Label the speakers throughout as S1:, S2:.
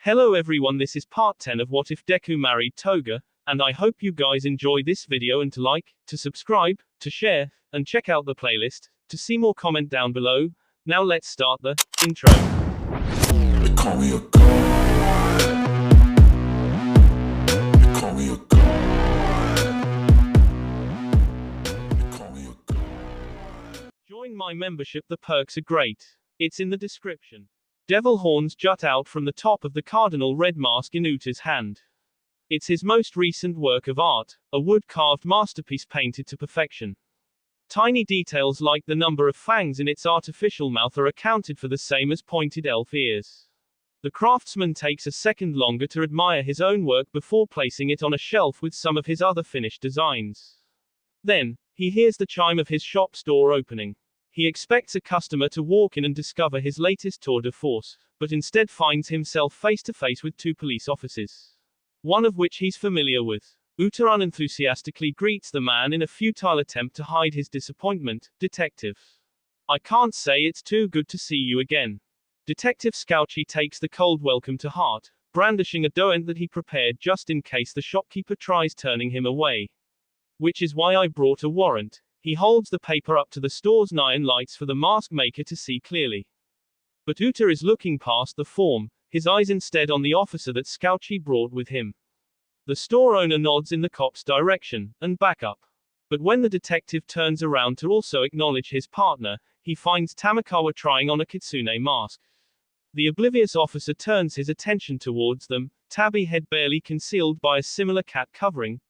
S1: Hello everyone, this is part 10 of What If Deku Married Toga, and I hope you guys enjoy this video and to like, to subscribe, to share, and check out the playlist, to see more comment down below. Now let's start the intro.
S2: They call me a god. They call me a god. They call me a god.
S1: Join my membership, the perks are great. It's in the description. Devil horns jut out from the top of the cardinal red mask in Uta's hand. It's his most recent work of art, a wood-carved masterpiece painted to perfection. Tiny details like the number of fangs in its artificial mouth are accounted for the same as pointed elf ears. The craftsman takes a second longer to admire his own work before placing it on a shelf with some of his other finished designs. Then, he hears the chime of his shop's door opening. He expects a customer to walk in and discover his latest tour de force, but instead finds himself face to face with two police officers, one of which he's familiar with. Uta unenthusiastically greets the man in a futile attempt to hide his disappointment. Detective. I can't say it's too good to see you again. Detective Scouchy takes the cold welcome to heart, brandishing a doent that he prepared just in case the shopkeeper tries turning him away. Which is why I brought a warrant. He holds the paper up to the store's neon lights for the mask maker to see clearly. But Uta is looking past the form, his eyes instead on the officer that Scouchy brought with him. The store owner nods in the cop's direction, and back up. But when the detective turns around to also acknowledge his partner, he finds Tamakawa trying on a kitsune mask. The oblivious officer turns his attention towards them, tabby head barely concealed by a similar cat covering.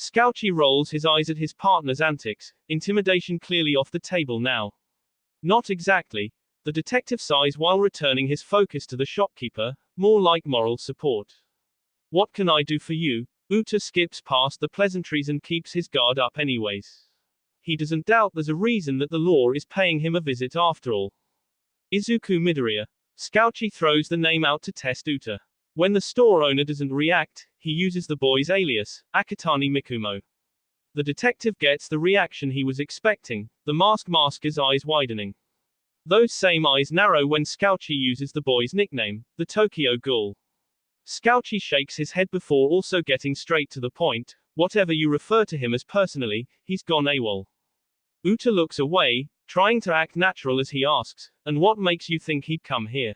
S1: Scouchy rolls his eyes at his partner's antics, intimidation clearly off the table now. Not exactly. The detective sighs while returning his focus to the shopkeeper, more like moral support. What can I do for you? Uta skips past the pleasantries and keeps his guard up anyways. He doesn't doubt there's a reason that the law is paying him a visit after all. Izuku Midoriya. Scouchy throws the name out to test Uta. When the store owner doesn't react, he uses the boy's alias, Akatani Mikumo. The detective gets the reaction he was expecting, the masker's eyes widening. Those same eyes narrow when Scouchy uses the boy's nickname, the Tokyo Ghoul. Scouchy shakes his head before also getting straight to the point. Whatever you refer to him as personally, he's gone AWOL. Uta looks away, trying to act natural as he asks, and what makes you think he'd come here?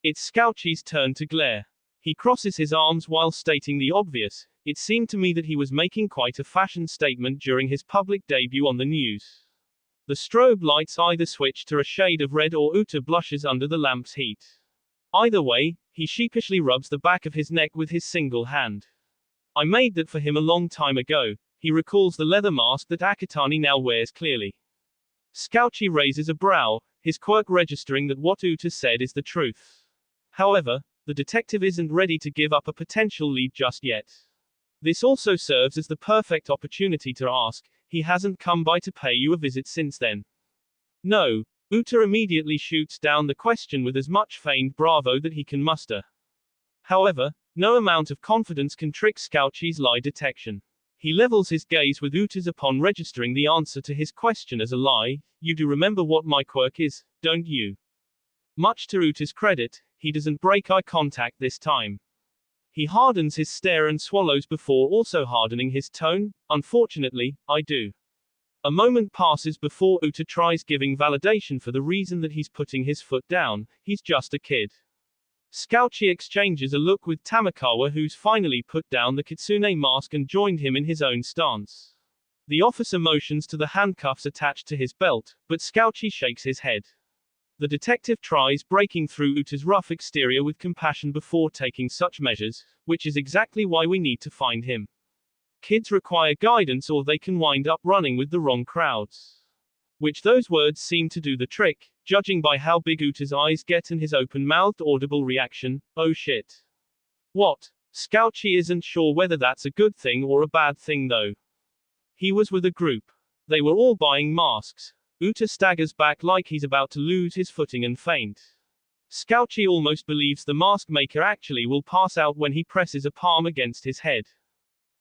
S1: It's Scouchy's turn to glare. He crosses his arms while stating the obvious. It seemed to me that he was making quite a fashion statement during his public debut on the news. The strobe lights either switch to a shade of red or Uta blushes under the lamp's heat. Either way, he sheepishly rubs the back of his neck with his single hand. I made that for him a long time ago. He recalls the leather mask that Akatani now wears clearly. Scouchy raises a brow, his quirk registering that what Uta said is the truth. However, the detective isn't ready to give up a potential lead just yet. This also serves as the perfect opportunity to ask, he hasn't come by to pay you a visit since then? No. Uta immediately shoots down the question with as much feigned bravo that he can muster. However, no amount of confidence can trick Scouchy's lie detection. He levels his gaze with Uta's upon registering the answer to his question as a lie. You do remember what my quirk is, don't you? Much to Uta's credit, he doesn't break eye contact this time. He hardens his stare and swallows before also hardening his tone. Unfortunately, I do. A moment passes before Uta tries giving validation for the reason that he's putting his foot down. He's just a kid. Scouchy exchanges a look with Tamakawa, who's finally put down the kitsune mask and joined him in his own stance. The officer motions to the handcuffs attached to his belt, but Scouchy shakes his head. The detective tries breaking through Uta's rough exterior with compassion before taking such measures, which is exactly why we need to find him. Kids require guidance or they can wind up running with the wrong crowds. Which those words seem to do the trick, judging by how big Uta's eyes get and his open-mouthed audible reaction, oh shit. What? Scouchy isn't sure whether that's a good thing or a bad thing though. He was with a group. They were all buying masks. Uta staggers back like he's about to lose his footing and faint. Scouchy almost believes the mask maker actually will pass out when he presses a palm against his head.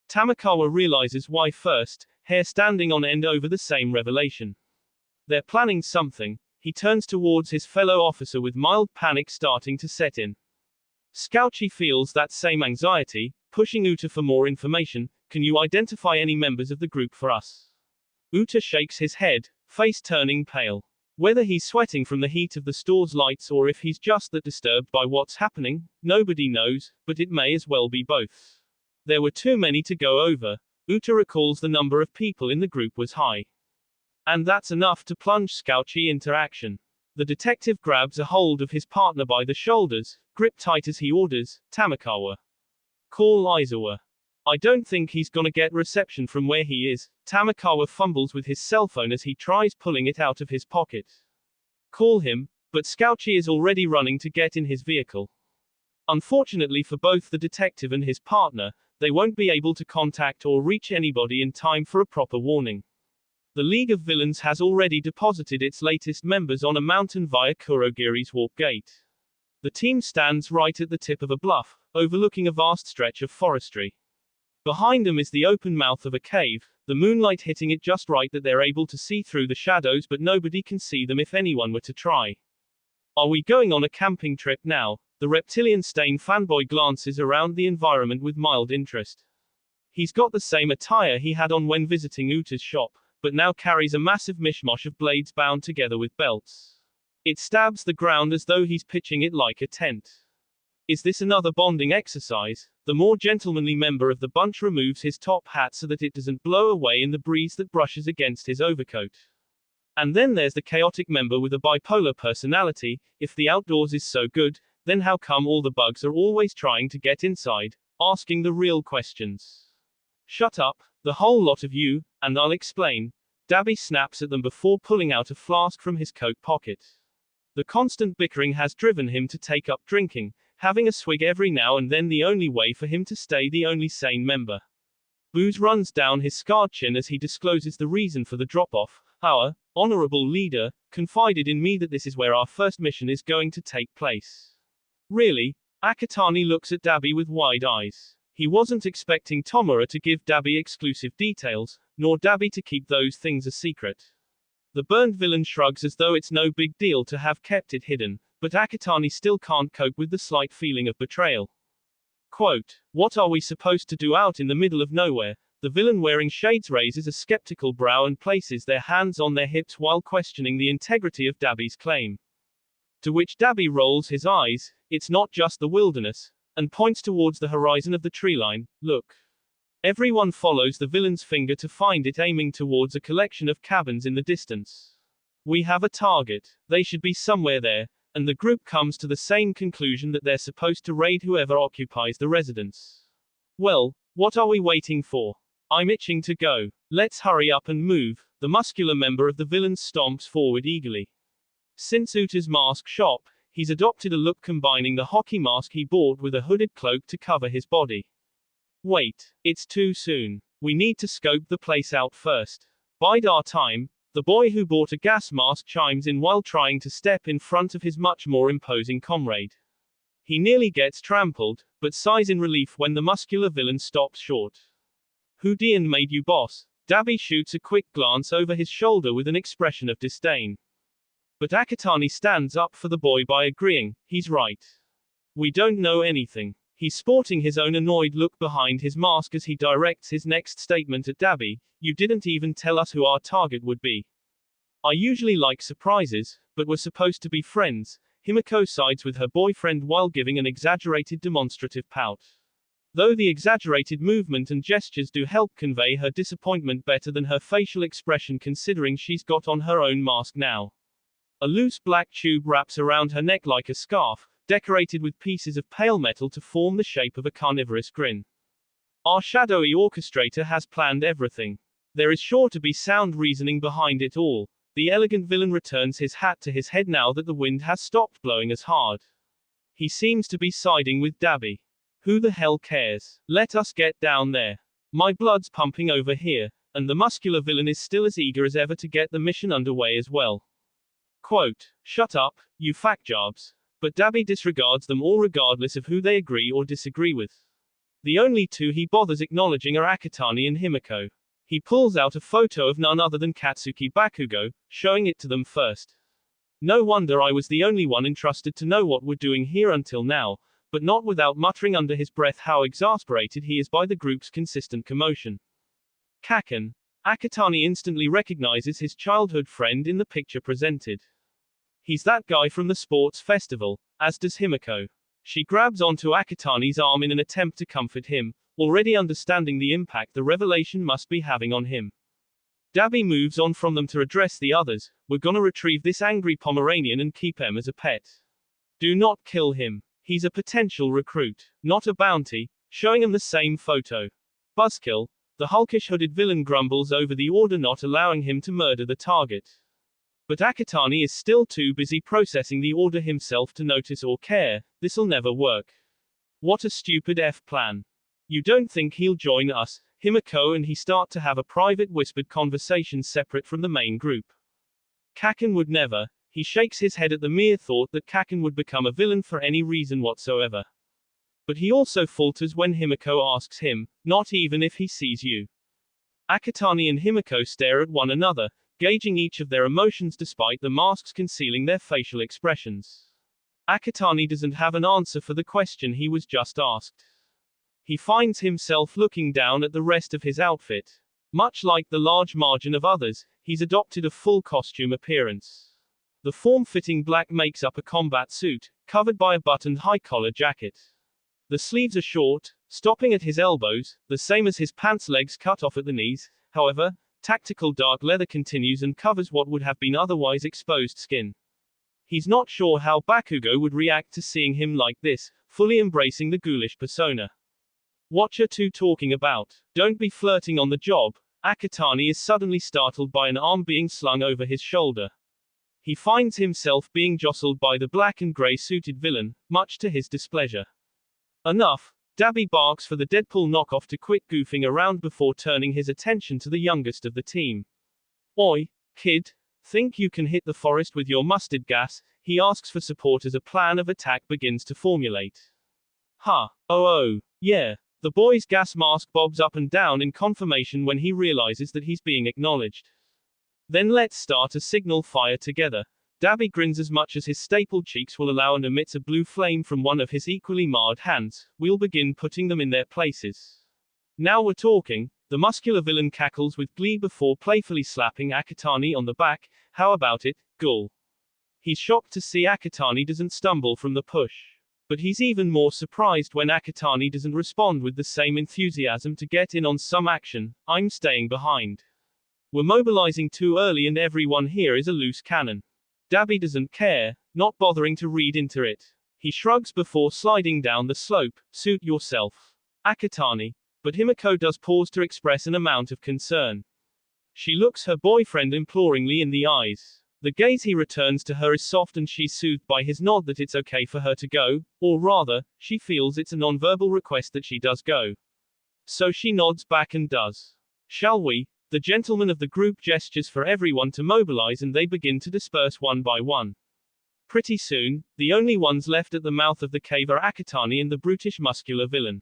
S1: Tamakawa realizes why first, hair standing on end over the same revelation. They're planning something. He turns towards his fellow officer with mild panic starting to set in. Scouchy feels that same anxiety, pushing Uta for more information. Can you identify any members of the group for us? Uta shakes his head, face turning pale. Whether he's sweating from the heat of the store's lights or if he's just that disturbed by what's happening, nobody knows, but it may as well be both. There were too many to go over. Uta recalls the number of people in the group was high. And that's enough to plunge Scouchy into action. The detective grabs a hold of his partner by the shoulders, grip tight as he orders, Tamakawa. Call Aizawa. I don't think he's gonna get reception from where he is. Tamakawa fumbles with his cell phone as he tries pulling it out of his pocket. Call him, but Scouchy is already running to get in his vehicle. Unfortunately for both the detective and his partner, they won't be able to contact or reach anybody in time for a proper warning. The League of Villains has already deposited its latest members on a mountain via Kurogiri's warp gate. The team stands right at the tip of a bluff, overlooking a vast stretch of forestry. Behind them is the open mouth of a cave, the moonlight hitting it just right that they're able to see through the shadows, but nobody can see them if anyone were to try. Are we going on a camping trip now? The reptilian stain fanboy glances around the environment with mild interest. He's got the same attire he had on when visiting Uta's shop, but now carries a massive mishmash of blades bound together with belts. It stabs the ground as though he's pitching it like a tent. Is this another bonding exercise? The more gentlemanly member of the bunch removes his top hat so that it doesn't blow away in the breeze that brushes against his overcoat. And then there's the chaotic member with a bipolar personality. If the outdoors is so good, then how come all the bugs are always trying to get inside, asking the real questions? Shut up, the whole lot of you, and I'll explain. Dabby snaps at them before pulling out a flask from his coat pocket. The constant bickering has driven him to take up drinking, having a swig every now and then the only way for him to stay the only sane member. Booze runs down his scarred chin as he discloses the reason for the drop-off. Our honorable leader confided in me that this is where our first mission is going to take place. Really? Akatani looks at Dabby with wide eyes. He wasn't expecting Tomura to give Dabby exclusive details, nor Dabby to keep those things a secret. The burned villain shrugs as though it's no big deal to have kept it hidden, but Akatani still can't cope with the slight feeling of betrayal. Quote, what are we supposed to do out in the middle of nowhere? The villain wearing shades raises a skeptical brow and places their hands on their hips while questioning the integrity of Dabby's claim. To which Dabby rolls his eyes, it's not just the wilderness, and points towards the horizon of the treeline. Look. Everyone follows the villain's finger to find it aiming towards a collection of cabins in the distance. We have a target. They should be somewhere there, and the group comes to the same conclusion that they're supposed to raid whoever occupies the residence. Well, what are we waiting for? I'm itching to go. Let's hurry up and move. The muscular member of the villains stomps forward eagerly. Since Uta's mask shop, he's adopted a look combining the hockey mask he bought with a hooded cloak to cover his body. Wait, it's too soon. We need to scope the place out first. Bide our time. The boy who bought a gas mask chimes in while trying to step in front of his much more imposing comrade. He nearly gets trampled, but sighs in relief when the muscular villain stops short. Who Dian made you boss? Dabby shoots a quick glance over his shoulder with an expression of disdain. But Akatani stands up for the boy by agreeing, he's right. We don't know anything. He's sporting his own annoyed look behind his mask as he directs his next statement at Dabby, you didn't even tell us who our target would be. I usually like surprises, but we're supposed to be friends. Himiko sides with her boyfriend while giving an exaggerated demonstrative pout. Though the exaggerated movement and gestures do help convey her disappointment better than her facial expression considering she's got on her own mask now. A loose black tube wraps around her neck like a scarf, decorated with pieces of pale metal to form the shape of a carnivorous grin. Our shadowy orchestrator has planned everything. There is sure to be sound reasoning behind it all. The elegant villain returns his hat to his head now that the wind has stopped blowing as hard. He seems to be siding with Dabby. Who the hell cares? Let us get down there. My blood's pumping over here, and the muscular villain is still as eager as ever to get the mission underway as well. Quote, shut up, you fact-jobs. But Dabby disregards them all regardless of who they agree or disagree with. The only two he bothers acknowledging are Akatani and Himiko. He pulls out a photo of none other than Katsuki Bakugo, showing it to them first. No wonder I was the only one entrusted to know what we're doing here until now. but not without muttering under his breath how exasperated he is by the group's consistent commotion. Kaken. Akatani instantly recognizes his childhood friend in the picture presented. He's that guy from the sports festival, as does Himiko. She grabs onto Akatani's arm in an attempt to comfort him, already understanding the impact the revelation must be having on him. Dabi moves on from them to address the others. We're gonna retrieve this angry Pomeranian and keep him as a pet. Do not kill him. He's a potential recruit, not a bounty, showing him the same photo. Buzzkill. The hulkish hooded villain grumbles over the order not allowing him to murder the target. But Akatani is still too busy processing the order himself to notice or care. This'll never work. What a stupid plan. You don't think he'll join us? Himiko and he start to have a private whispered conversation separate from the main group. Kaken would never. He shakes his head at the mere thought that Kaken would become a villain for any reason whatsoever. But he also falters when Himiko asks him, not even if he sees you. Akatani and Himiko stare at one another, gauging each of their emotions despite the masks concealing their facial expressions. Akatani doesn't have an answer for the question he was just asked. He finds himself looking down at the rest of his outfit. Much like the large margin of others, he's adopted a full costume appearance. The form-fitting black makes up a combat suit, covered by a buttoned high-collar jacket. The sleeves are short, stopping at his elbows, the same as his pants legs cut off at the knees. However, tactical dark leather continues and covers what would have been otherwise exposed skin. He's not sure how Bakugo would react to seeing him like this, fully embracing the ghoulish persona. What you two talking about? Don't be flirting on the job. Akatani is suddenly startled by an arm being slung over his shoulder. He finds himself being jostled by the black and grey suited villain, much to his displeasure. Enough. Dabi barks for the Deadpool knockoff to quit goofing around before turning his attention to the youngest of the team. Oi, kid. Think you can hit the forest with your mustard gas? He asks for support as a plan of attack begins to formulate. Ha. Oh, yeah. The boy's gas mask bobs up and down in confirmation when he realizes that he's being acknowledged. Then let's start a signal fire together. Dabi grins as much as his stapled cheeks will allow and emits a blue flame from one of his equally marred hands. We'll begin putting them in their places. Now we're talking. The muscular villain cackles with glee before playfully slapping Akatani on the back. How about it, ghoul? He's shocked to see Akatani doesn't stumble from the push. But he's even more surprised when Akatani doesn't respond with the same enthusiasm to get in on some action. I'm staying behind. We're mobilizing too early and everyone here is a loose cannon. Dabi doesn't care, not bothering to read into it. He shrugs before sliding down the slope. Suit yourself, Akatani. But Himiko does pause to express an amount of concern. She looks her boyfriend imploringly in the eyes. The gaze he returns to her is soft and she's soothed by his nod that it's okay for her to go, or rather, she feels it's a non-verbal request that she does go. So she nods back and does. Shall we? The gentleman of the group gestures for everyone to mobilize and they begin to disperse one by one. Pretty soon, the only ones left at the mouth of the cave are Akatani and the brutish muscular villain.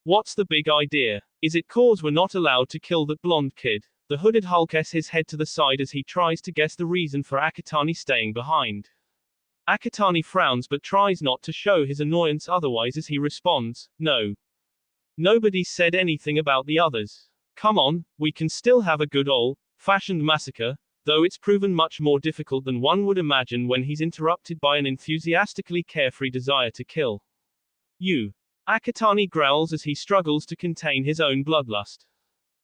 S1: What's the big idea? Is it cause we're not allowed to kill that blonde kid? The hooded hulks his head to the side as he tries to guess the reason for Akatani staying behind. Akatani frowns but tries not to show his annoyance otherwise as he responds, no. Nobody said anything about the others. Come on, we can still have a good old-fashioned massacre, though it's proven much more difficult than one would imagine when he's interrupted by an enthusiastically carefree desire to kill. You. Akatani growls as he struggles to contain his own bloodlust.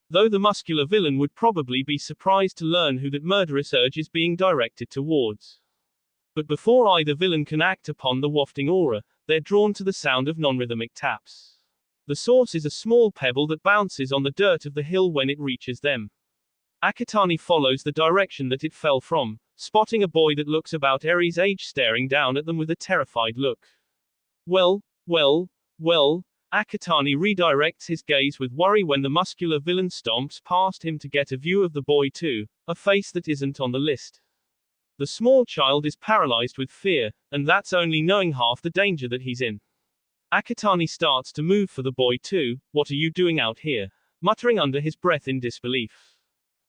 S1: Though the muscular villain would probably be surprised to learn who that murderous urge is being directed towards. But before either villain can act upon the wafting aura, they're drawn to the sound of non-rhythmic taps. The source is a small pebble that bounces on the dirt of the hill when it reaches them. Akatani follows the direction that it fell from, spotting a boy that looks about Eri's age staring down at them with a terrified look. Well, Akatani redirects his gaze with worry when the muscular villain stomps past him to get a view of the boy too, a face that isn't on the list. The small child is paralyzed with fear, and that's only knowing half the danger that he's in. Akatani starts to move for the boy too. What are you doing out here? Muttering under his breath in disbelief.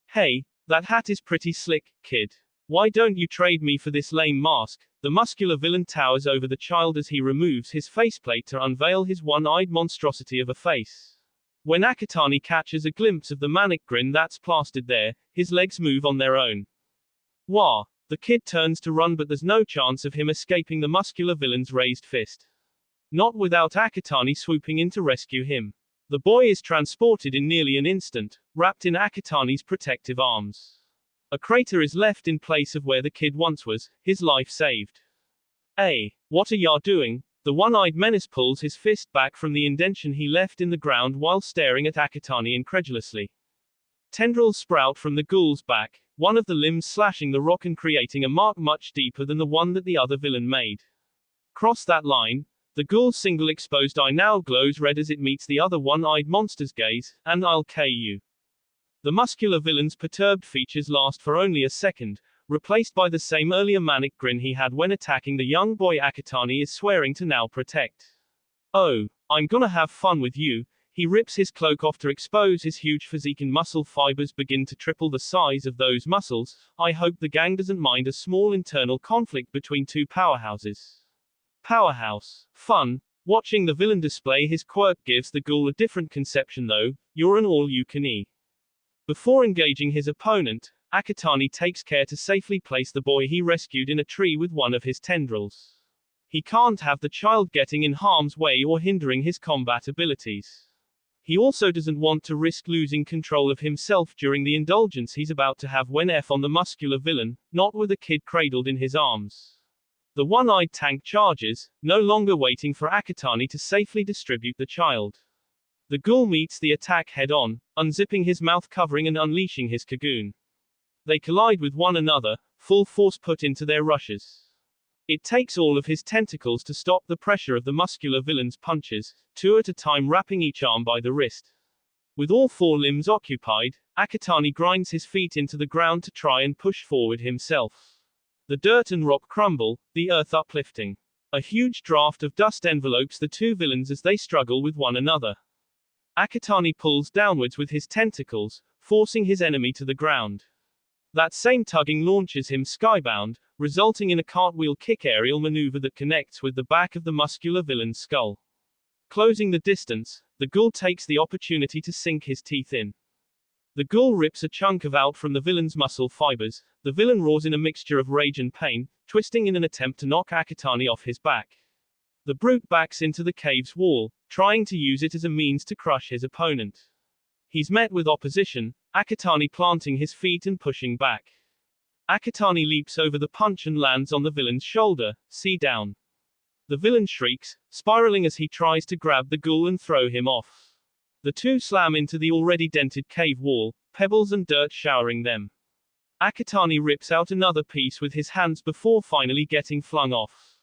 S1: Hey, that hat is pretty slick, kid. Why don't you trade me for this lame mask? The muscular villain towers over the child as he removes his faceplate to unveil his one-eyed monstrosity of a face. When Akatani catches a glimpse of the manic grin that's plastered there, his legs move on their own. Wah! The kid turns to run, but there's no chance of him escaping the muscular villain's raised fist. Not without Akatani swooping in to rescue him. The boy is transported in nearly an instant, wrapped in Akatani's protective arms. A crater is left in place of where the kid once was, his life saved. Hey, what are ya doing? The one-eyed menace pulls his fist back from the indentation he left in the ground while staring at Akatani incredulously. Tendrils sprout from the ghoul's back, one of the limbs slashing the rock and creating a mark much deeper than the one that the other villain made. Cross that line, the ghoul's single exposed eye now glows red as it meets the other one-eyed monster's gaze, and I'll KU. The muscular villain's perturbed features last for only a second, replaced by the same earlier manic grin he had when attacking the young boy Akatani is swearing to now protect. Oh, I'm gonna have fun with you. He rips his cloak off to expose his huge physique and muscle fibers begin to triple the size of those muscles. I hope the gang doesn't mind a small internal conflict between two powerhouses. Powerhouse. Fun. Watching the villain display his quirk gives the ghoul a different conception though. You're an all-you-can-eat. Before engaging his opponent, Akatani takes care to safely place the boy he rescued in a tree with one of his tendrils. He can't have the child getting in harm's way or hindering his combat abilities. He also doesn't want to risk losing control of himself during the indulgence he's about to have when on the muscular villain, not with a kid cradled in his arms. The one-eyed tank charges, no longer waiting for Akatani to safely distribute the child. The ghoul meets the attack head-on, unzipping his mouth covering and unleashing his cocoon. They collide with one another, full force put into their rushes. It takes all of his tentacles to stop the pressure of the muscular villain's punches, two at a time wrapping each arm by the wrist. With all four limbs occupied, Akatani grinds his feet into the ground to try and push forward himself. The dirt and rock crumble, the earth uplifting. A huge draft of dust envelopes the two villains as they struggle with one another. Akatani pulls downwards with his tentacles, forcing his enemy to the ground. That same tugging launches him skybound, resulting in a cartwheel kick aerial maneuver that connects with the back of the muscular villain's skull. Closing the distance, the ghoul takes the opportunity to sink his teeth in. The ghoul rips a chunk of out from the villain's muscle fibers. The villain roars in a mixture of rage and pain, twisting in an attempt to knock Akatani off his back. The brute backs into the cave's wall, trying to use it as a means to crush his opponent. He's met with opposition, Akatani planting his feet and pushing back. Akatani leaps over the punch and lands on the villain's shoulder, see down. The villain shrieks, spiraling as he tries to grab the ghoul and throw him off. The two slam into the already dented cave wall, pebbles and dirt showering them. Akatani rips out another piece with his hands before finally getting flung off.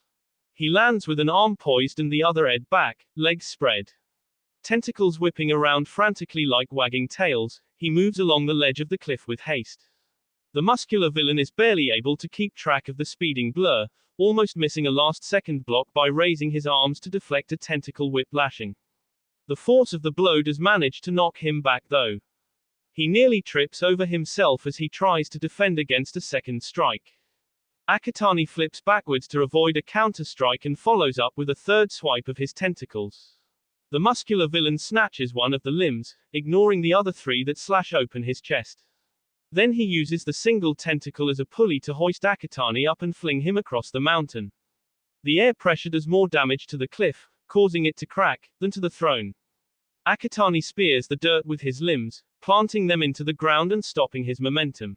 S1: He lands with an arm poised and the other head back, legs spread. Tentacles whipping around frantically like wagging tails, he moves along the ledge of the cliff with haste. The muscular villain is barely able to keep track of the speeding blur, almost missing a last-second block by raising his arms to deflect a tentacle whip lashing. The force of the blow does manage to knock him back though. He nearly trips over himself as he tries to defend against a second strike. Akatani flips backwards to avoid a counter-strike and follows up with a third swipe of his tentacles. The muscular villain snatches one of the limbs, ignoring the other three that slash open his chest. Then he uses the single tentacle as a pulley to hoist Akatani up and fling him across the mountain. The air pressure does more damage to the cliff, causing it to crack, than to the throne. Akatani spears the dirt with his limbs, planting them into the ground and stopping his momentum.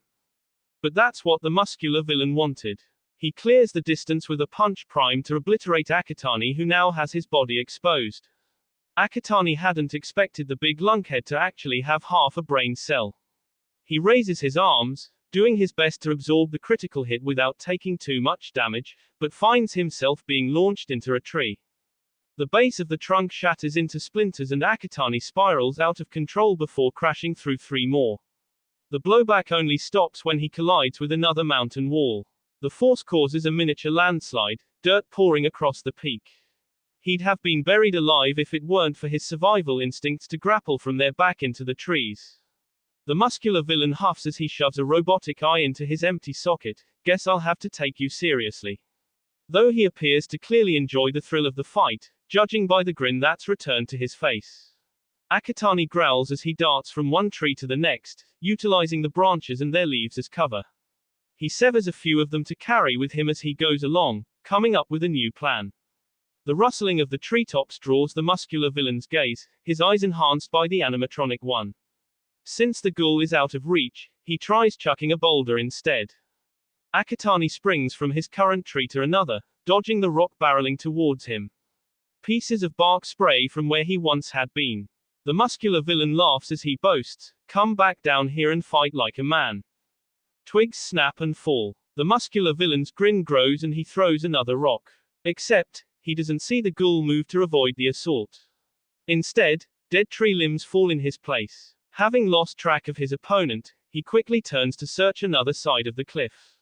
S1: But that's what the muscular villain wanted. He clears the distance with a punch primed to obliterate Akatani, who now has his body exposed. Akatani hadn't expected the big lunkhead to actually have half a brain cell. He raises his arms, doing his best to absorb the critical hit without taking too much damage, but finds himself being launched into a tree. The base of the trunk shatters into splinters and Akatani spirals out of control before crashing through three more. The blowback only stops when he collides with another mountain wall. The force causes a miniature landslide, dirt pouring across the peak. He'd have been buried alive if it weren't for his survival instincts to grapple from there back into the trees. The muscular villain huffs as he shoves a robotic eye into his empty socket, guess I'll have to take you seriously. Though he appears to clearly enjoy the thrill of the fight, judging by the grin that's returned to his face. Akatani growls as he darts from one tree to the next, utilizing the branches and their leaves as cover. He severs a few of them to carry with him as he goes along, coming up with a new plan. The rustling of the treetops draws the muscular villain's gaze, his eyes enhanced by the animatronic one. Since the ghoul is out of reach, he tries chucking a boulder instead. Akatani springs from his current tree to another, dodging the rock barreling towards him. Pieces of bark spray from where he once had been. The muscular villain laughs as he boasts, "Come back down here and fight like a man." Twigs snap and fall. The muscular villain's grin grows and he throws another rock. Except, he doesn't see the ghoul move to avoid the assault. Instead, dead tree limbs fall in his place. Having lost track of his opponent, he quickly turns to search another side of the cliff.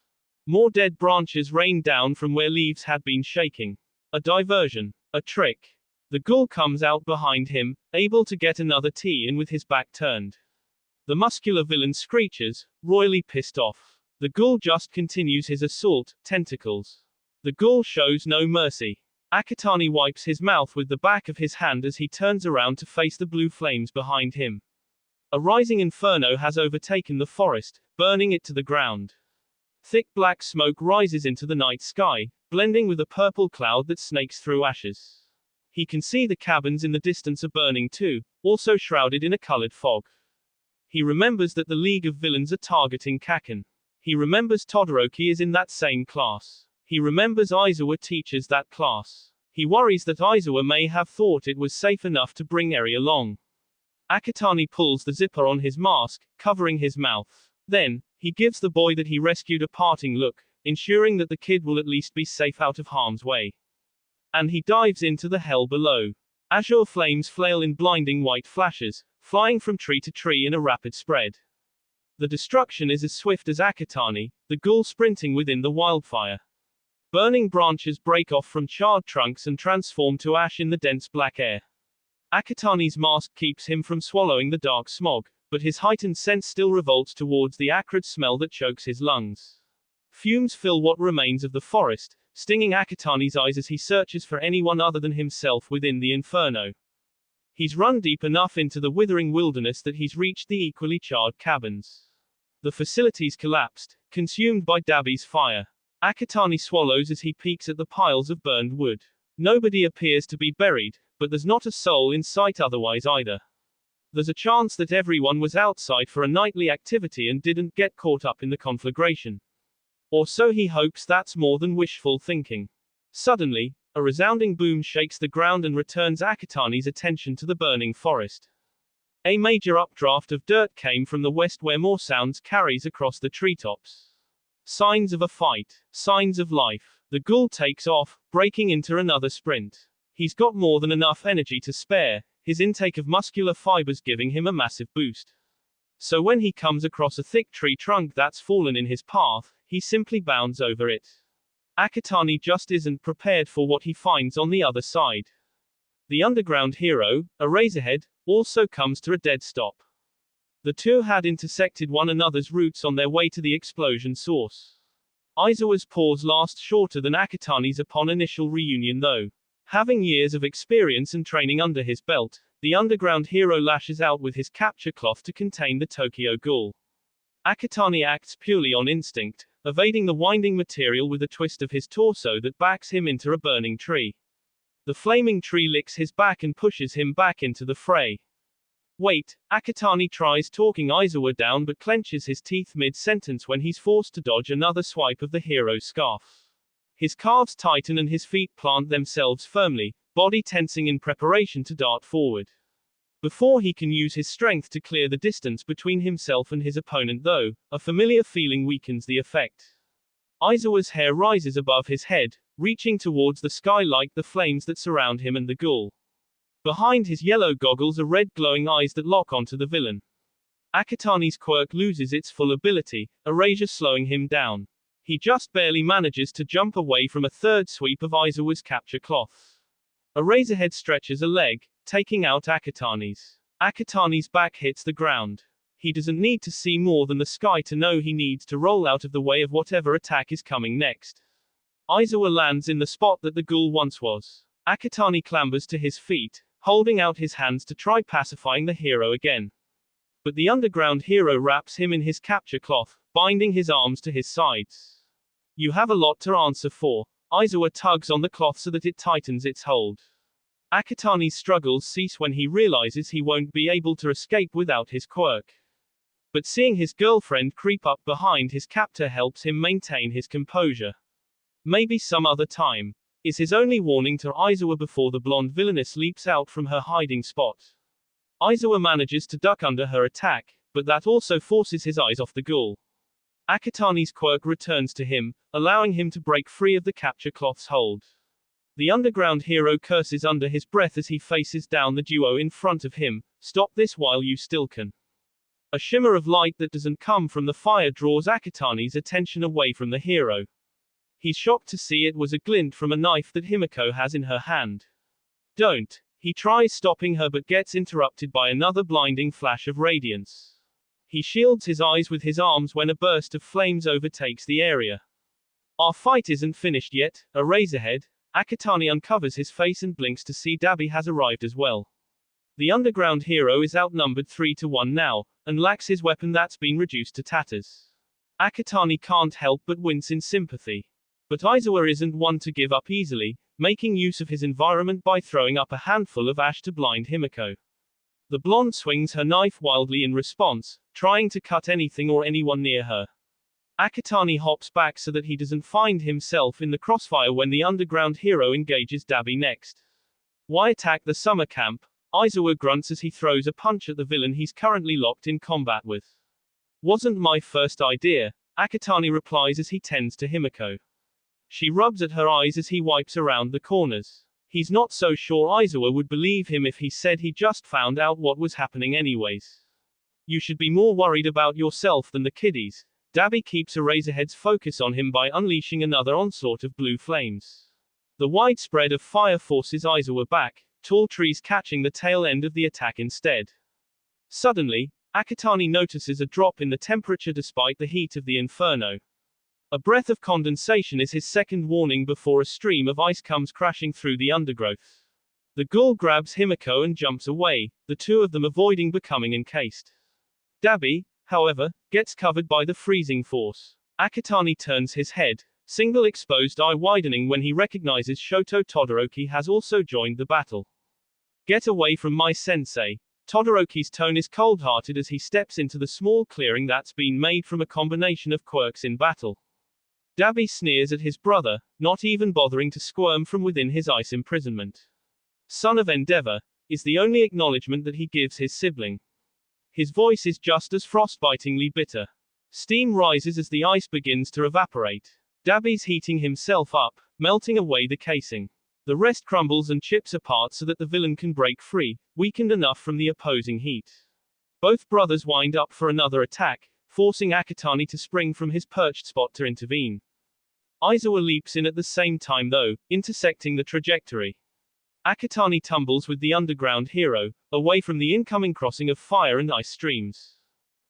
S1: More dead branches rain down from where leaves had been shaking. A diversion. A trick. The ghoul comes out behind him, able to get another tee in with his back turned. The muscular villain screeches, royally pissed off. The ghoul just continues his assault, tentacles. The ghoul shows no mercy. Akatani wipes his mouth with the back of his hand as he turns around to face the blue flames behind him. A rising inferno has overtaken the forest, burning it to the ground. Thick black smoke rises into the night sky, blending with a purple cloud that snakes through ashes. He can see the cabins in the distance are burning too, also shrouded in a colored fog. He remembers that the League of Villains are targeting Kaken. He remembers Todoroki is in that same class. He remembers Aizawa teaches that class. He worries that Aizawa may have thought it was safe enough to bring Eri along. Akatani pulls the zipper on his mask, covering his mouth. Then, he gives the boy that he rescued a parting look, ensuring that the kid will at least be safe out of harm's way. And he dives into the hell below. Azure flames flail in blinding white flashes, flying from tree to tree in a rapid spread. The destruction is as swift as Akatani, the ghoul sprinting within the wildfire. Burning branches break off from charred trunks and transform to ash in the dense black air. Akatani's mask keeps him from swallowing the dark smog, but his heightened sense still revolts towards the acrid smell that chokes his lungs. Fumes fill what remains of the forest, stinging Akatani's eyes as he searches for anyone other than himself within the inferno. He's run deep enough into the withering wilderness that he's reached the equally charred cabins. The facility's collapsed, consumed by Dabi's fire. Akatani swallows as he peeks at the piles of burned wood. Nobody appears to be buried, but there's not a soul in sight otherwise either. There's a chance that everyone was outside for a nightly activity and didn't get caught up in the conflagration. Or so he hopes. That's more than wishful thinking. Suddenly, a resounding boom shakes the ground and returns Akatani's attention to the burning forest. A major updraft of dirt came from the west where more sounds carries across the treetops. Signs of a fight. Signs of life. The ghoul takes off, breaking into another sprint. He's got more than enough energy to spare, his intake of muscular fibers giving him a massive boost. So when he comes across a thick tree trunk that's fallen in his path, he simply bounds over it. Akatani just isn't prepared for what he finds on the other side. The underground hero, Eraserhead, also comes to a dead stop. The two had intersected one another's routes on their way to the explosion source. Aizawa's pause lasts shorter than Akatani's upon initial reunion though. Having years of experience and training under his belt, the underground hero lashes out with his capture cloth to contain the Tokyo Ghoul. Akatani acts purely on instinct, evading the winding material with a twist of his torso that backs him into a burning tree. The flaming tree licks his back and pushes him back into the fray. Wait, Akatani tries talking Aizawa down but clenches his teeth mid-sentence when he's forced to dodge another swipe of the hero's scarf. His calves tighten and his feet plant themselves firmly, body tensing in preparation to dart forward. Before he can use his strength to clear the distance between himself and his opponent though, a familiar feeling weakens the effect. Aizawa's hair rises above his head, reaching towards the sky like the flames that surround him and the ghoul. Behind his yellow goggles are red glowing eyes that lock onto the villain. Akatani's quirk loses its full ability, erasure slowing him down. He just barely manages to jump away from a third sweep of Aizawa's capture cloth. Eraserhead stretches a leg, taking out Akatani's. Akatani's back hits the ground. He doesn't need to see more than the sky to know he needs to roll out of the way of whatever attack is coming next. Aizawa lands in the spot that the ghoul once was. Akutami clambers to his feet, holding out his hands to try pacifying the hero again. But the underground hero wraps him in his capture cloth, binding his arms to his sides. You have a lot to answer for. Aizawa tugs on the cloth so that it tightens its hold. Akutami's struggles cease when he realizes he won't be able to escape without his quirk. But seeing his girlfriend creep up behind his captor helps him maintain his composure. Maybe some other time, is his only warning to Aizawa before the blonde villainess leaps out from her hiding spot. Aizawa manages to duck under her attack, but that also forces his eyes off the ghoul. Akutami's quirk returns to him, allowing him to break free of the capture cloth's hold. The underground hero curses under his breath as he faces down the duo in front of him. Stop this while you still can. A shimmer of light that doesn't come from the fire draws Akutami's attention away from the hero. He's shocked to see it was a glint from a knife that Himiko has in her hand. Don't. He tries stopping her but gets interrupted by another blinding flash of radiance. He shields his eyes with his arms when a burst of flames overtakes the area. Our fight isn't finished yet, a razorhead. Akutami uncovers his face and blinks to see Dabi has arrived as well. The underground hero is outnumbered 3-1 now, and lacks his weapon that's been reduced to tatters. Akutami can't help but wince in sympathy. But Aizawa isn't one to give up easily, making use of his environment by throwing up a handful of ash to blind Himiko. The blonde swings her knife wildly in response, trying to cut anything or anyone near her. Akutami hops back so that he doesn't find himself in the crossfire when the underground hero engages Dabi next. Why attack the summer camp? Aizawa grunts as he throws a punch at the villain he's currently locked in combat with. Wasn't my first idea, Akutami replies as he tends to Himiko. She rubs at her eyes as he wipes around the corners. He's not so sure Aizawa would believe him if he said he just found out what was happening anyways. You should be more worried about yourself than the kiddies. Dabi keeps Eraserhead's focus on him by unleashing another onslaught of blue flames. The wide spread of fire forces Aizawa back, tall trees catching the tail end of the attack instead. Suddenly, Akutami notices a drop in the temperature despite the heat of the inferno. A breath of condensation is his second warning before a stream of ice comes crashing through the undergrowth. The ghoul grabs Himiko and jumps away, the two of them avoiding becoming encased. Dabi, however, gets covered by the freezing force. Akutami turns his head, single exposed eye widening when he recognizes Shoto Todoroki has also joined the battle. Get away from my sensei. Todoroki's tone is cold-hearted as he steps into the small clearing that's been made from a combination of quirks in battle. Dabi sneers at his brother, not even bothering to squirm from within his ice imprisonment. Son of Endeavor, is the only acknowledgement that he gives his sibling. His voice is just as frostbitingly bitter. Steam rises as the ice begins to evaporate. Dabi's heating himself up, melting away the casing. The rest crumbles and chips apart so that the villain can break free, weakened enough from the opposing heat. Both brothers wind up for another attack, forcing Akutami to spring from his perched spot to intervene. Aizawa leaps in at the same time though, intersecting the trajectory. Akutami tumbles with the underground hero, away from the incoming crossing of fire and ice streams.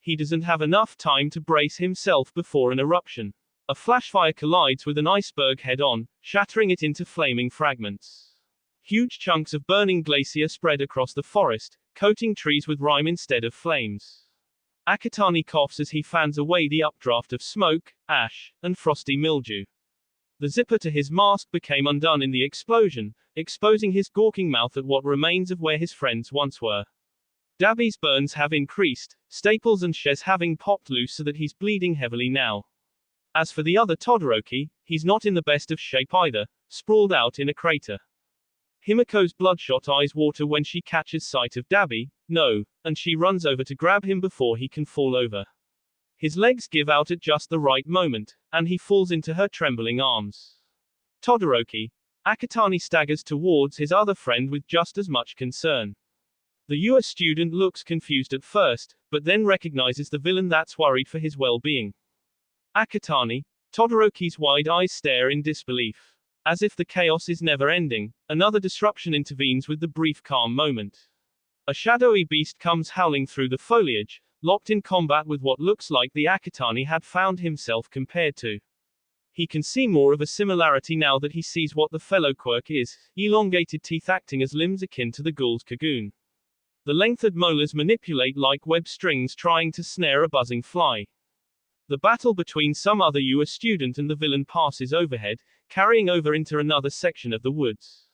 S1: He doesn't have enough time to brace himself before an eruption. A flashfire collides with an iceberg head-on, shattering it into flaming fragments. Huge chunks of burning glacier spread across the forest, coating trees with rime instead of flames. Akutami coughs as he fans away the updraft of smoke, ash, and frosty mildew. The zipper to his mask became undone in the explosion, exposing his gawking mouth at what remains of where his friends once were. Dabi's burns have increased, staples and shes having popped loose so that he's bleeding heavily now. As for the other Todoroki, he's not in the best of shape either, sprawled out in a crater. Himiko's bloodshot eyes water when she catches sight of Dabi, no, and she runs over to grab him before he can fall over. His legs give out at just the right moment, and he falls into her trembling arms. Todoroki. Akutami staggers towards his other friend with just as much concern. The US student looks confused at first, but then recognizes the villain that's worried for his well-being. Akutami. Todoroki's wide eyes stare in disbelief. As if the chaos is never ending, another disruption intervenes with the brief calm moment. A shadowy beast comes howling through the foliage, locked in combat with what looks like the Akitani had found himself compared to. He can see more of a similarity now that he sees what the fellow quirk is, elongated teeth acting as limbs akin to the ghoul's cocoon. The lengthened molars manipulate like web strings trying to snare a buzzing fly. The battle between some other UA student and the villain passes overhead, carrying over into another section of the woods.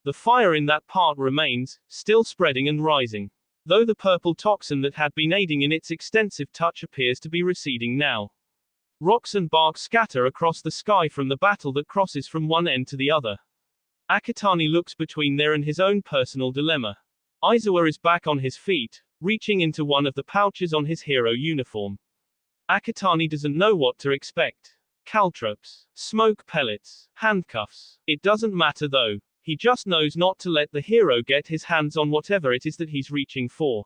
S1: The fire in that part remains, still spreading and rising. Though the purple toxin that had been aiding in its extensive touch appears to be receding now. Rocks and bark scatter across the sky from the battle that crosses from one end to the other. Akitani looks between there and his own personal dilemma. Aizawa is back on his feet, reaching into one of the pouches on his hero uniform. Akitani doesn't know what to expect. Caltrops, smoke pellets, handcuffs. It doesn't matter though. He just knows not to let the hero get his hands on whatever it is that he's reaching for.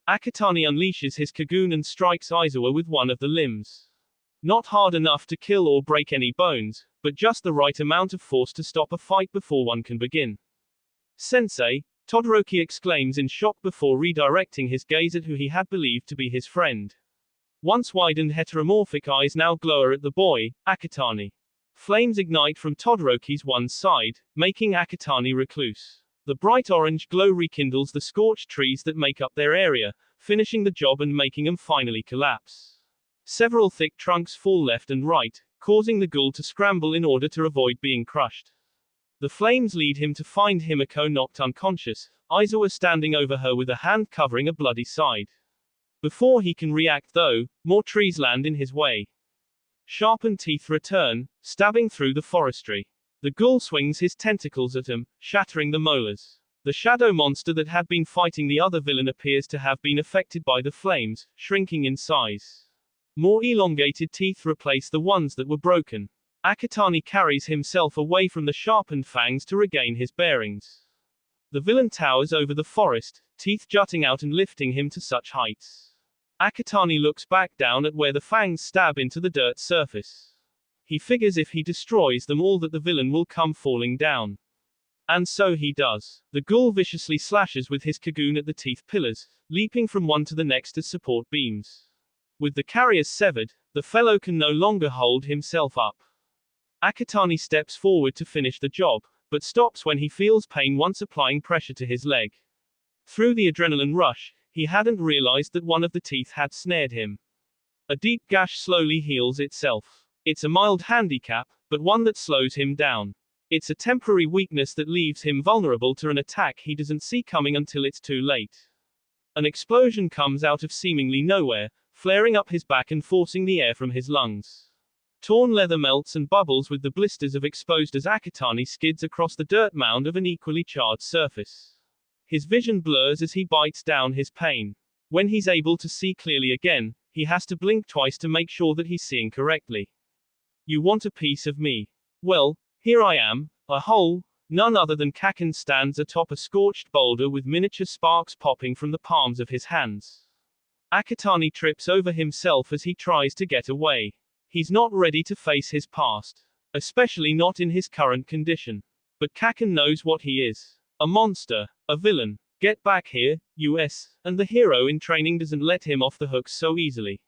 S1: Akitani unleashes his Kagoon and strikes Aizawa with one of the limbs. Not hard enough to kill or break any bones, but just the right amount of force to stop a fight before one can begin. Sensei, Todoroki exclaims in shock before redirecting his gaze at who he had believed to be his friend. Once widened heteromorphic eyes now glower at the boy, Akitani. Flames ignite from Todoroki's one side, making Akitani recluse. The bright orange glow rekindles the scorched trees that make up their area, finishing the job and making them finally collapse. Several thick trunks fall left and right, causing the ghoul to scramble in order to avoid being crushed. The flames lead him to find Himiko knocked unconscious, Aizawa standing over her with a hand covering a bloody side. Before he can react though, more trees land in his way. Sharpened teeth return, stabbing through the forestry. The ghoul swings his tentacles at him, shattering the molars. The shadow monster that had been fighting the other villain appears to have been affected by the flames, shrinking in size. More elongated teeth replace the ones that were broken. Akitani carries himself away from the sharpened fangs to regain his bearings. The villain towers over the forest, teeth jutting out and lifting him to such heights. Akitani looks back down at where the fangs stab into the dirt surface. He figures if he destroys them all that the villain will come falling down. And so he does. The ghoul viciously slashes with his Kagoon at the teeth pillars, leaping from one to the next as support beams. With the carriers severed, the fellow can no longer hold himself up. Akitani steps forward to finish the job, but stops when he feels pain once applying pressure to his leg. Through the adrenaline rush, he hadn't realized that one of the teeth had snared him. A deep gash slowly heals itself. It's a mild handicap, but one that slows him down. It's a temporary weakness that leaves him vulnerable to an attack he doesn't see coming until it's too late. An explosion comes out of seemingly nowhere, flaring up his back and forcing the air from his lungs. Torn leather melts and bubbles with the blisters of exposed as Akitani skids across the dirt mound of an equally charred surface. His vision blurs as he bites down his pain. When he's able to see clearly again, he has to blink twice to make sure that he's seeing correctly. You want a piece of me? Well, here I am, a hole. None other than Kaken stands atop a scorched boulder with miniature sparks popping from the palms of his hands. Akitani trips over himself as he tries to get away. He's not ready to face his past. Especially not in his current condition. But Kaken knows what he is. A monster. A villain. Get back here, US, and the hero in training doesn't let him off the hook so easily.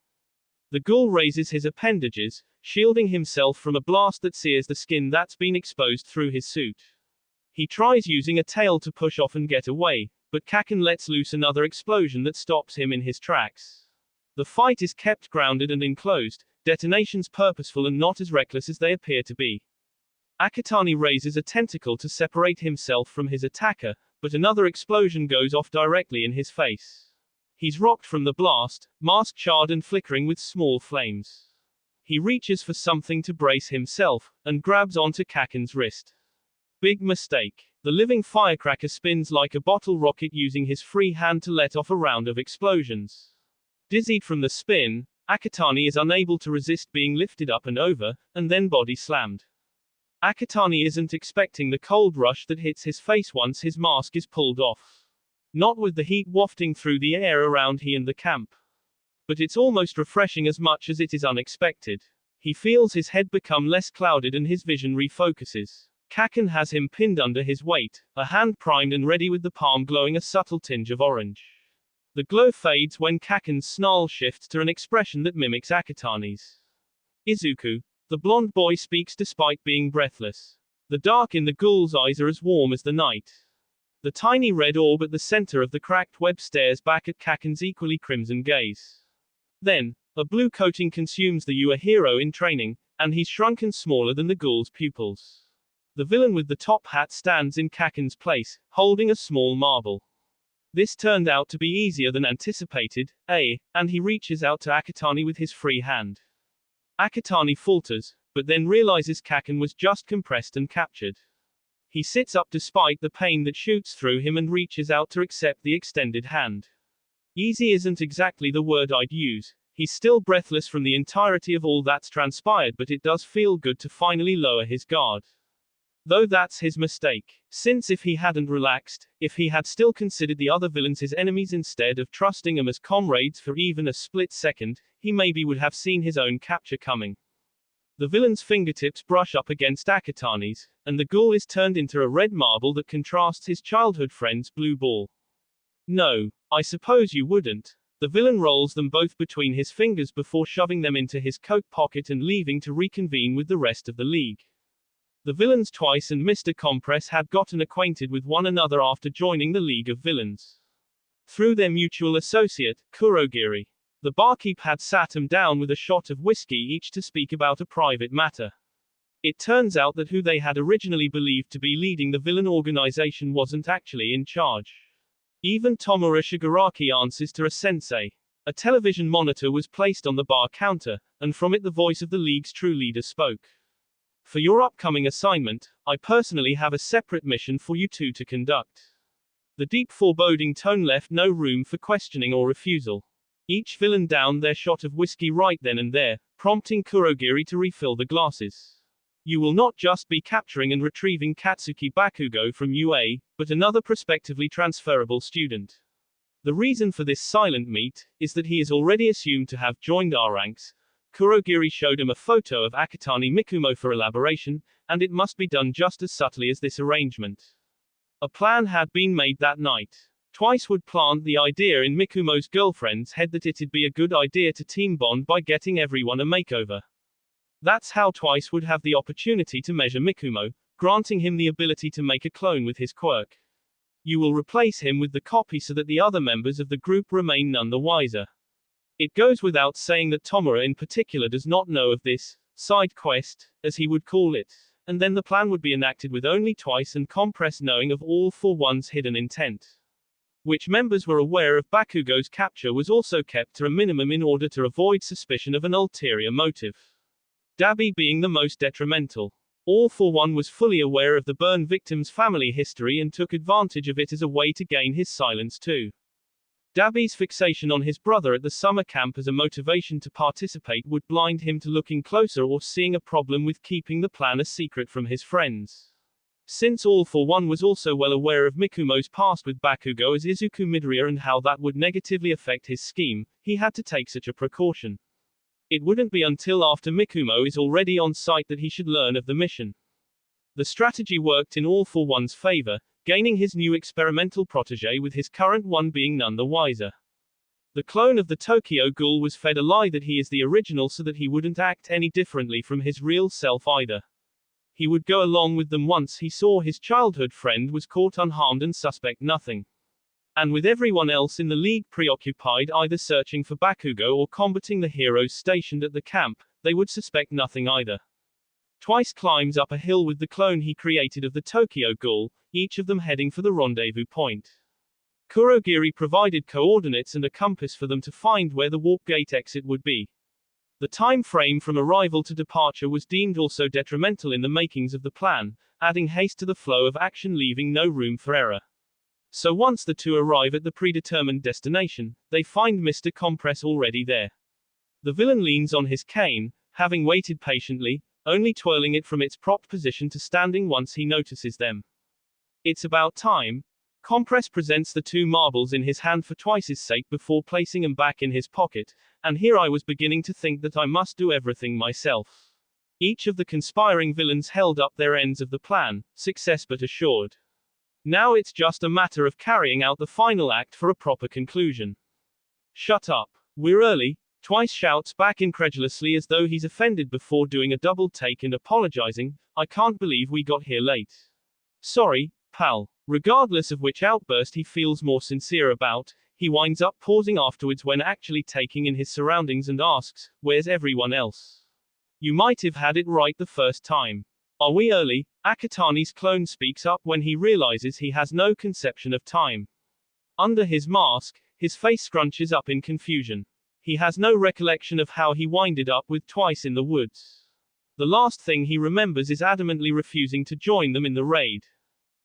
S1: The ghoul raises his appendages, shielding himself from a blast that sears the skin that's been exposed through his suit. He tries using a tail to push off and get away, but Kaken lets loose another explosion that stops him in his tracks. The fight is kept grounded and enclosed, detonations purposeful and not as reckless as they appear to be. Akitani raises a tentacle to separate himself from his attacker, but another explosion goes off directly in his face. He's rocked from the blast, mask charred and flickering with small flames. He reaches for something to brace himself, and grabs onto Kaken's wrist. Big mistake. The living firecracker spins like a bottle rocket using his free hand to let off a round of explosions. Dizzied from the spin, Akitani is unable to resist being lifted up and over, and then body slammed. Akitani isn't expecting the cold rush that hits his face once his mask is pulled off. Not with the heat wafting through the air around he and the camp. But it's almost refreshing as much as it is unexpected. He feels his head become less clouded and his vision refocuses. Kaken has him pinned under his weight, a hand primed and ready with the palm glowing a subtle tinge of orange. The glow fades when Kaken's snarl shifts to an expression that mimics Akutani's. Izuku, the blonde boy, speaks despite being breathless. The dark in the ghoul's eyes are as warm as the night. The tiny red orb at the center of the cracked web stares back at Kaken's equally crimson gaze. Then, a blue coating consumes the Yua hero in training, and he's shrunken smaller than the ghoul's pupils. The villain with the top hat stands in Kaken's place, holding a small marble. This turned out to be easier than anticipated, and he reaches out to Akutani with his free hand. Akutani falters, but then realizes Kaken was just compressed and captured. He sits up despite the pain that shoots through him and reaches out to accept the extended hand. Easy isn't exactly the word I'd use. He's still breathless from the entirety of all that's transpired, but it does feel good to finally lower his guard. Though that's his mistake. Since if he hadn't relaxed, if he had still considered the other villains his enemies instead of trusting them as comrades for even a split second, he maybe would have seen his own capture coming. The villain's fingertips brush up against Akutani's, and the ghoul is turned into a red marble that contrasts his childhood friend's blue ball. No, I suppose you wouldn't. The villain rolls them both between his fingers before shoving them into his coat pocket and leaving to reconvene with the rest of the league. The villains Twice and Mr. Compress had gotten acquainted with one another after joining the League of Villains. Through their mutual associate, Kurogiri. The barkeep had sat him down with a shot of whiskey each to speak about a private matter. It turns out that who they had originally believed to be leading the villain organization wasn't actually in charge. Even Tomura Shigaraki answers to a sensei. A television monitor was placed on the bar counter, and from it the voice of the league's true leader spoke. For your upcoming assignment, I personally have a separate mission for you two to conduct. The deep foreboding tone left no room for questioning or refusal. Each villain downed their shot of whiskey right then and there, prompting Kurogiri to refill the glasses. You will not just be capturing and retrieving Katsuki Bakugo from UA, but another prospectively transferable student. The reason for this silent meet is that he is already assumed to have joined our ranks. Kurogiri showed him a photo of Akutani Mikumo for elaboration, and it must be done just as subtly as this arrangement. A plan had been made that night. Twice would plant the idea in Mikumo's girlfriend's head that it'd be a good idea to team bond by getting everyone a makeover. That's how Twice would have the opportunity to measure Mikumo, granting him the ability to make a clone with his quirk. You will replace him with the copy so that the other members of the group remain none the wiser. It goes without saying that Tomura in particular does not know of this side quest, as he would call it, and then the plan would be enacted with only Twice and Compress knowing of all for one's hidden intent. Which members were aware of Bakugo's capture was also kept to a minimum in order to avoid suspicion of an ulterior motive. Dabi being the most detrimental. All for One was fully aware of the burn victim's family history and took advantage of it as a way to gain his silence too. Dabi's fixation on his brother at the summer camp as a motivation to participate would blind him to looking closer or seeing a problem with keeping the plan a secret from his friends. Since All for One was also well aware of Mikumo's past with Bakugo as Izuku Midoriya and how that would negatively affect his scheme, he had to take such a precaution. It wouldn't be until after Mikumo is already on site that he should learn of the mission. The strategy worked in All for One's favor, gaining his new experimental protege with his current one being none the wiser. The clone of the Tokyo Ghoul was fed a lie that he is the original so that he wouldn't act any differently from his real self either. He would go along with them once he saw his childhood friend was caught unharmed and suspect nothing. And with everyone else in the league preoccupied either searching for Bakugo or combating the heroes stationed at the camp, they would suspect nothing either. Twice climbs up a hill with the clone he created of the Tokyo Ghoul, each of them heading for the rendezvous point. Kurogiri provided coordinates and a compass for them to find where the warp gate exit would be. The time frame from arrival to departure was deemed also detrimental in the makings of the plan, adding haste to the flow of action leaving no room for error. So once the two arrive at the predetermined destination, they find Mr. Compress already there. The villain leans on his cane, having waited patiently, only twirling it from its propped position to standing once he notices them. It's about time. Compress presents the two marbles in his hand for Twice's sake before placing them back in his pocket, and here I was beginning to think that I must do everything myself. Each of the conspiring villains held up their ends of the plan, success but assured. Now it's just a matter of carrying out the final act for a proper conclusion. Shut up. We're early, Twice shouts back incredulously as though he's offended before doing a double take and apologizing. I can't believe we got here late. Sorry, pal. Regardless of which outburst he feels more sincere about, he winds up pausing afterwards when actually taking in his surroundings and asks, "Where's everyone else? You might have had it right the first time." "Are we early?" Akatani's clone speaks up when he realizes he has no conception of time. Under his mask, his face scrunches up in confusion. He has no recollection of how he winded up with Twice in the woods. The last thing he remembers is adamantly refusing to join them in the raid.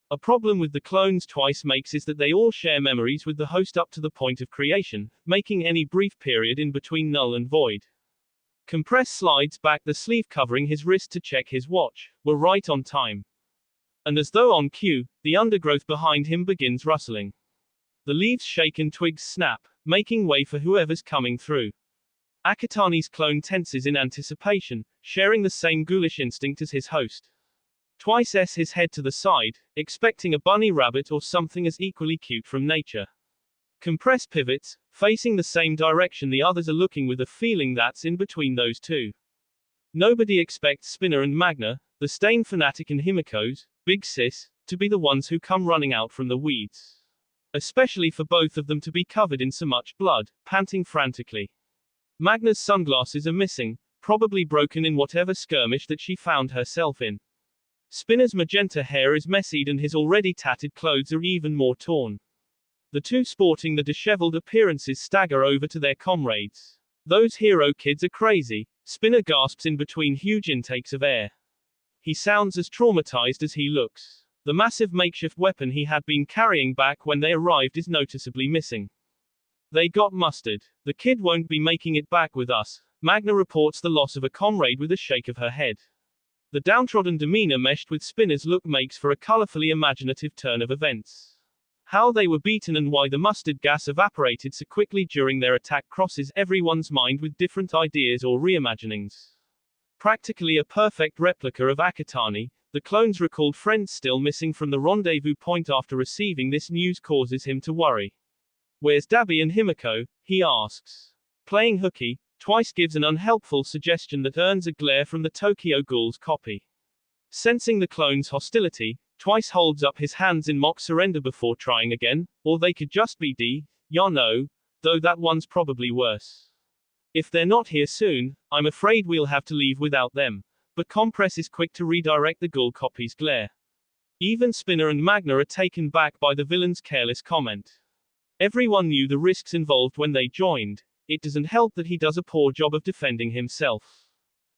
S1: A problem with the clones Twice makes is that they all share memories with the host up to the point of creation, making any brief period in between null and void. Compress slides back the sleeve covering his wrist to check his watch. We're right on time. And as though on cue, the undergrowth behind him begins rustling. The leaves shake and twigs snap, making way for whoever's coming through. Akatani's clone tenses in anticipation, sharing the same ghoulish instinct as his host. Twice his head to the side, expecting a bunny rabbit or something as equally cute from nature. Compress pivots, facing the same direction the others are looking with a feeling that's in between those two. Nobody expects Spinner and Magna, the Stain fanatic and Himiko's, Big Sis, to be the ones who come running out from the weeds. Especially for both of them to be covered in so much blood, panting frantically. Magna's sunglasses are missing, probably broken in whatever skirmish that she found herself in. Spinner's magenta hair is messied and his already tattered clothes are even more torn. The two sporting the disheveled appearances stagger over to their comrades. "Those hero kids are crazy," Spinner gasps in between huge intakes of air. He sounds as traumatized as he looks. The massive makeshift weapon he had been carrying back when they arrived is noticeably missing. "They got mustard. The kid won't be making it back with us," Magna reports the loss of a comrade with a shake of her head. The downtrodden demeanor meshed with Spinner's look makes for a colorfully imaginative turn of events. How they were beaten and why the mustard gas evaporated so quickly during their attack crosses everyone's mind with different ideas or reimaginings. Practically a perfect replica of Akatani, the clone's recalled friends still missing from the rendezvous point after receiving this news causes him to worry. "Where's Dabi and Himiko?" he asks. Playing hooky, Twice gives an unhelpful suggestion that earns a glare from the Tokyo Ghoul's copy. Sensing the clone's hostility, Twice holds up his hands in mock surrender before trying again, or they could just be ya know, though that one's probably worse. "If they're not here soon, I'm afraid we'll have to leave without them." But Compress is quick to redirect the Ghoul copy's glare. Even Spinner and Magna are taken back by the villain's careless comment. Everyone knew the risks involved when they joined. It doesn't help that he does a poor job of defending himself.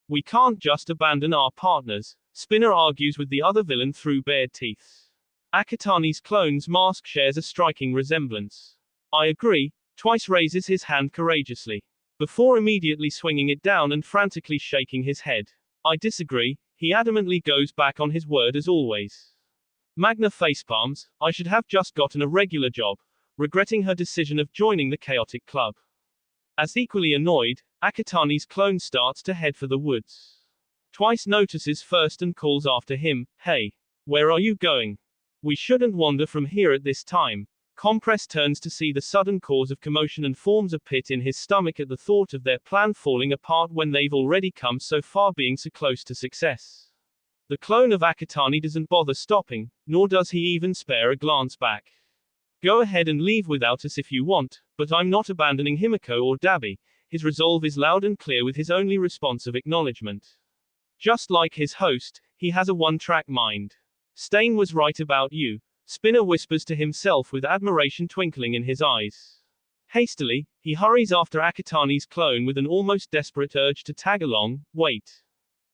S1: "We can't just abandon our partners," Spinner argues with the other villain through bared teeth. Akatani's clone's mask shares a striking resemblance. "I agree," Twice raises his hand courageously, before immediately swinging it down and frantically shaking his head. "I disagree," he adamantly goes back on his word as always. Magna facepalms. "I should have just gotten a regular job," regretting her decision of joining the chaotic club. As equally annoyed, Akatani's clone starts to head for the woods. Twice notices first and calls after him, "Hey, where are you going? We shouldn't wander from here at this time." Compress turns to see the sudden cause of commotion and forms a pit in his stomach at the thought of their plan falling apart when they've already come so far, being so close to success. The clone of Akatani doesn't bother stopping, nor does he even spare a glance back. "Go ahead and leave without us if you want, but I'm not abandoning Himiko or Dabi." His resolve is loud and clear with his only response of acknowledgement. Just like his host, he has a one-track mind. "Stain was right about you," Spinner whispers to himself with admiration twinkling in his eyes. Hastily, he hurries after Akatani's clone with an almost desperate urge to tag along. "Wait.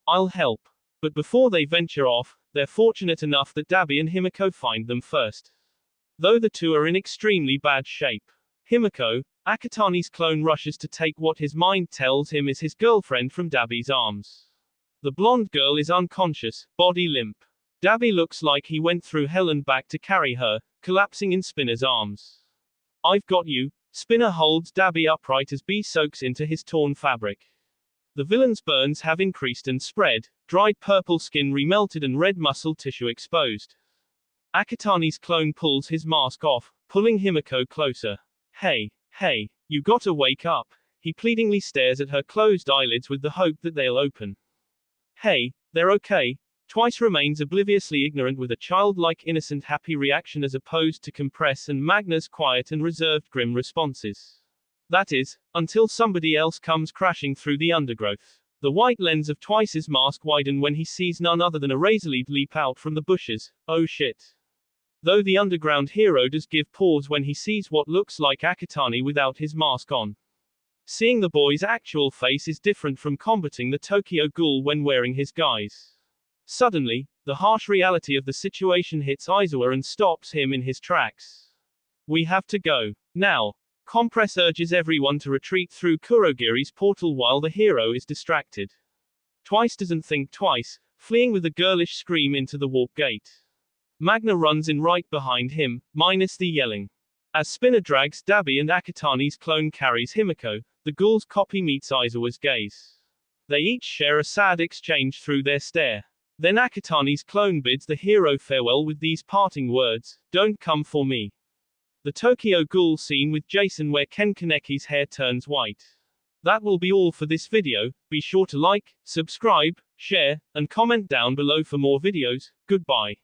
S1: I'll help." But before they venture off, they're fortunate enough that Dabi and Himiko find them first. Though the two are in extremely bad shape. Himiko, Akatani's clone, rushes to take what his mind tells him is his girlfriend from Dabi's arms. The blonde girl is unconscious, body limp. Dabi looks like he went through hell and back to carry her, collapsing in Spinner's arms. "I've got you." Spinner holds Dabi upright as B soaks into his torn fabric. The villain's burns have increased and spread, dried purple skin remelted and red muscle tissue exposed. Akatani's clone pulls his mask off, pulling Himiko closer. Hey, You gotta wake up. He pleadingly stares at her closed eyelids with the hope that they'll open. Hey, they're okay. Twice remains obliviously ignorant with a childlike innocent happy reaction as opposed to Compress and Magna's quiet and reserved grim responses. That is, until somebody else comes crashing through the undergrowth. The white lens of Twice's mask widen when he sees none other than a Razorlead leap out from the bushes. Oh shit. Though the underground hero does give pause when he sees what looks like Akatani without his mask on. Seeing the boy's actual face is different from combating the Tokyo Ghoul when wearing his guise. Suddenly, the harsh reality of the situation hits Aizawa and stops him in his tracks. We have to go. Now. Compress urges everyone to retreat through Kurogiri's portal while the hero is distracted. Twice doesn't think twice, fleeing with a girlish scream into the warp gate. Magna runs in right behind him, minus the yelling. As Spinner drags Dabi and Akatani's clone carries Himiko, the ghoul's copy meets Aizawa's gaze. They each share a sad exchange through their stare. Then Akatani's clone bids the hero farewell with these parting words, "Don't come for me." The Tokyo Ghoul scene with Jason where Ken Kaneki's hair turns white. That will be all for this video. Be sure to like, subscribe, share, and comment down below for more videos. Goodbye.